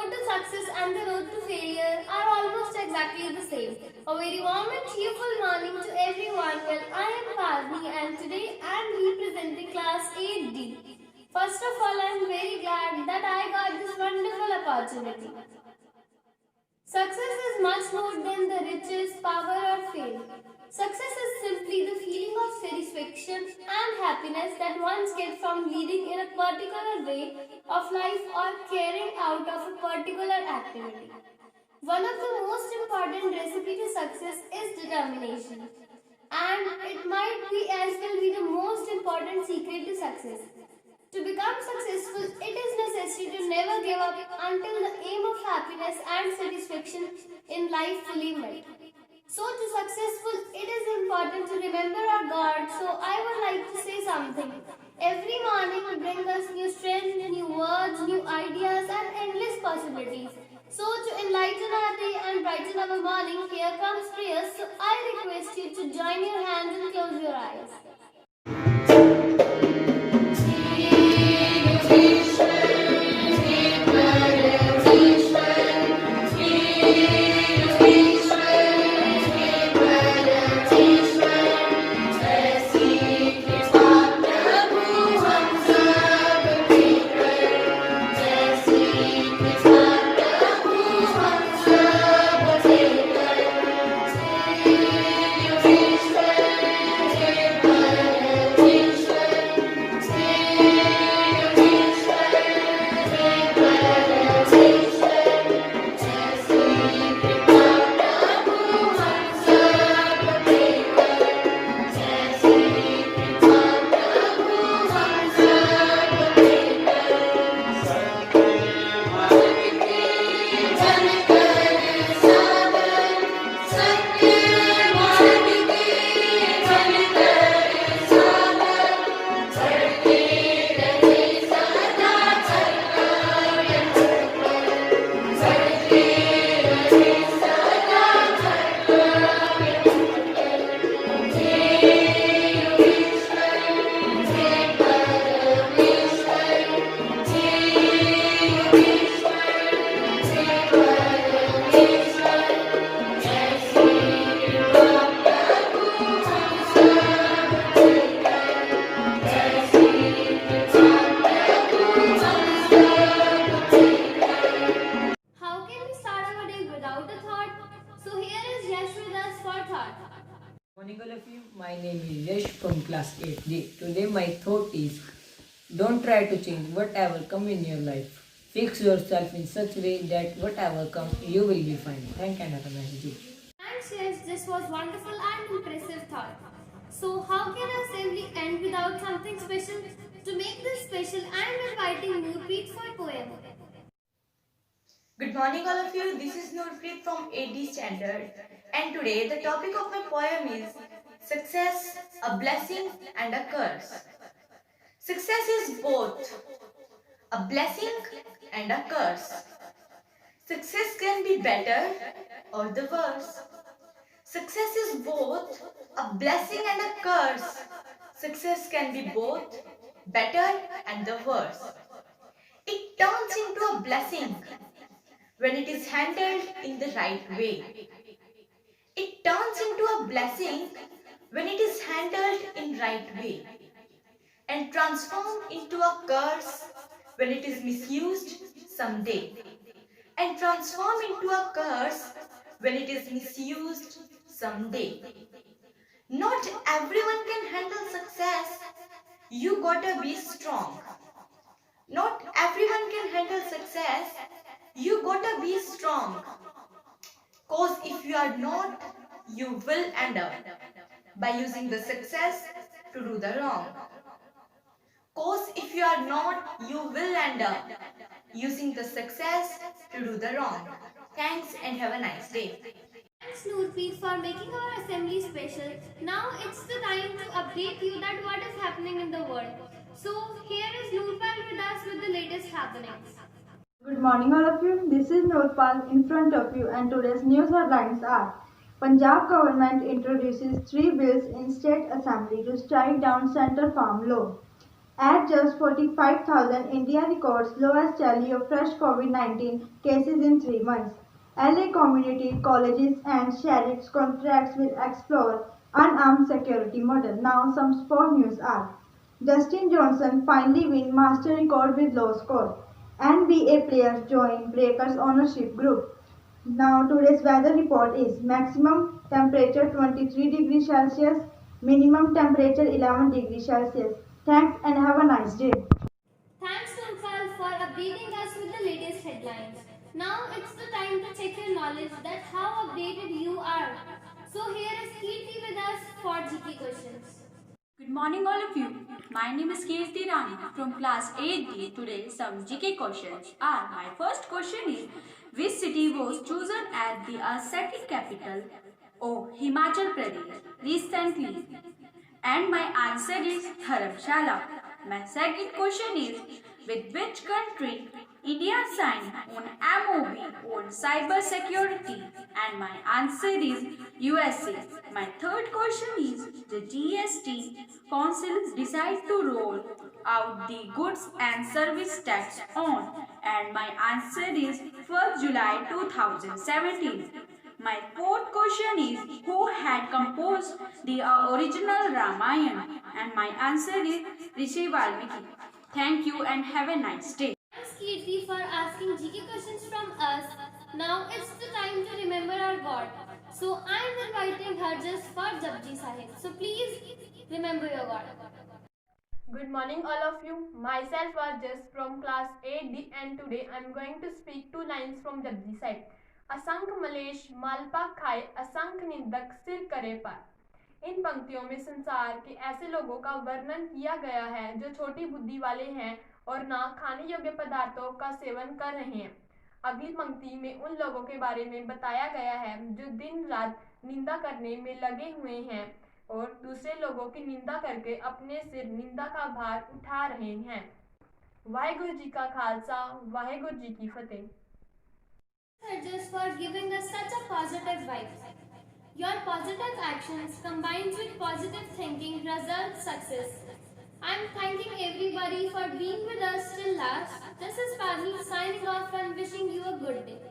road to success and the road to failure are almost exactly the same. A very warm and cheerful morning to everyone. Well, I am Parni and today I am representing class 8D. First of all, I am very glad that I got this wonderful opportunity. Success is much more than the riches, power or fame. Success is simply the feeling of satisfaction and happiness that one gets from leading in a particular way of life or carrying out of a particular activity. One of the most important recipe to success is determination. And it might be as well be the most important secret to success. To become successful, it is necessary to never give up until the aim of happiness and satisfaction in life fully met. So to successful, it is important to remember our God. So I would like to say something. Every morning brings us new strength, new words, new ideas and endless possibilities. So to enlighten our day and brighten our morning, here comes prayers. So I request you to join your hands and close your eyes. Morning all of you, my name is Yash from class 8D. Today my thought is, don't try to change whatever come in your life. Fix yourself in such a way that whatever comes, you will be fine. Thank you and have a nice day. Thanks Yash, this was wonderful and impressive thought. So how can our assembly end without something special? To make this special, I am inviting Noorpreet for a poem. Good morning all of you, this is Noorpreet from 8D Standard and today the topic of my poem is Success, a Blessing and a Curse. Success is both a blessing and a curse. Success can be better or the worse. Success is both a blessing and a curse. Success can be both better and the worse. It turns into a blessing when it is handled in the right way. It turns into a blessing when it is handled in right way and transformed into a curse when it is misused someday and transformed into a curse when it is misused someday. Not everyone can handle success. You gotta be strong. Not everyone can handle success. You gotta be strong. Cause if you are not, you will end up by using the success to do the wrong. Cause if you are not, you will end up using the success to do the wrong. Thanks and have a nice day. Thanks Noorpreet for making our assembly special. Now it's the time to update you that what is happening in the world. So here is Noorpal with us with the latest happenings. Good morning all of you. This is Noorpal in front of you and today's news headlines are Punjab government introduces 3 bills in State Assembly to strike down Centre Farm Law. At just 45,000, India records lowest tally of fresh COVID-19 cases in 3 months. LA community colleges and sheriff's contracts will explore unarmed security model. Now some sport news are: Justin Johnson finally win master record with low score. NBA players join Breakers ownership group. Now today's weather report is: maximum temperature 23 degrees Celsius, minimum temperature 11 degrees Celsius. Thanks and have a nice day. Thanks, Nurfal, for updating us with the latest headlines. Now it's the time to check your knowledge that how updated you are. So here is Kirti with us for GK questions. Good morning all of you. My name is Kirti Rani from class 8D. Today some GK questions are: my first question is, which city was chosen as the ascetic capital of Himachal Pradesh recently? And my answer is Dharamshala. My second question is, with which country India signed on MOU on cyber security? And my answer is USA. My third question is, the GST Council decided to roll out the goods and service tax on, and my answer is 1st July 2017. My fourth question is, who had composed the original Ramayana? And my answer is Rishi Valmiki. Thank you and have a nice day. Thanks, Kirti, for asking GK questions from us. Now it's the time to remember our God. So I'm inviting Harjas for Japji Sahib. So please remember your God. Good morning all of you. Myself was just from class 8D and today I am going to speak two lines from Japji Sahib. असंख Mallesh Malpa खाए असंख निंदक सिर करे पर। इन पंक्तियों में संसार के ऐसे लोगों का वर्णन किया गया है जो छोटी बुद्धि वाले हैं और ना खाने योग्य पदार्थों का सेवन कर रहे हैं। अगली पंक्ति में उन लोगों के बारे में बताया गया है जो दिन रात निंदा करने में लगे हुए हैं और दूसरे लोगों की निंदा करके अपने सिर निंदा का भार उठा रहे हैं। वाहेगुरु जी का खालसा, वाहेगुरु जी की फतेह। Harjas, for giving us such a positive vibe. Your positive actions combined with positive thinking result success. I'm thanking everybody for being with us till last. This is Parni signing off and wishing you a good day.